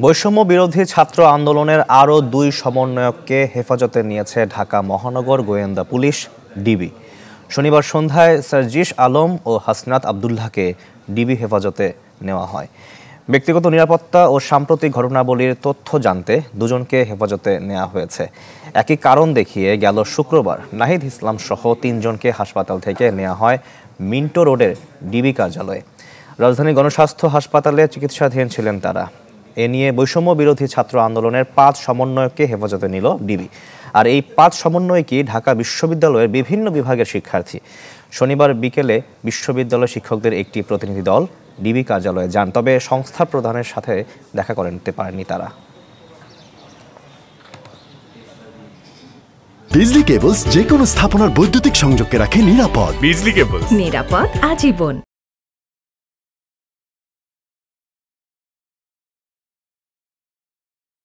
বৈষম্য বিরোধী ছাত্র আন্দোলনের আরও ২ সমন্বয়ককে হেফাজতে নিয়েছে ঢাকা মহানগর গোয়েন্দা পুলিশ ডিবি। শনিবার সন্ধ্যায় সার্জিস আলম ও হাসনাত আবদুল্লাহকে ডিবি হেফাজতে নেওয়া হয়। ব্যক্তিগত নিরাপত্তা ও সাম্প্রতিক ঘটনাবলীর তথ্য জানতে দুজনকে হেফাজতে নেওয়া হয়েছে। একই কারণ দেখিয়ে গেল শুক্রবার নাহিদ ইসলাম সহ ৩ জনকে হাসপাতাল থেকে নেওয়া হয় মিন্টো রোডের ডিবি কার্যালয়ে। রাজধানী গণস্বাস্থ্য হাসপাতালে চিকিৎসাধীন ছিলেন তারা। এ নিয়ে বৈষম্য বিরোধী ছাত্র আন্দোলনের ৫ সমন্বয়ককে হেফাজতে নিল ডিবি। আর এই ৫ সমন্বয়কই ঢাকা বিশ্ববিদ্যালয়ের বিভিন্ন বিভাগের শিক্ষার্থী। শনিবার বিকেলে বিশ্ববিদ্যালয় শিক্ষকদের একটি প্রতিনিধি দল ডিবি কার্যালয়ে যান, তবে সংস্থা প্রধানের সাথে দেখা করে নিতে পারেনি তারা। বিজলি কেবলস যে কোনো স্থাপনার বৈদ্যুতিক সংযোগকে রাখে নিরাপদ। বিজলি কেবলস, নিরাপদ আজীবন।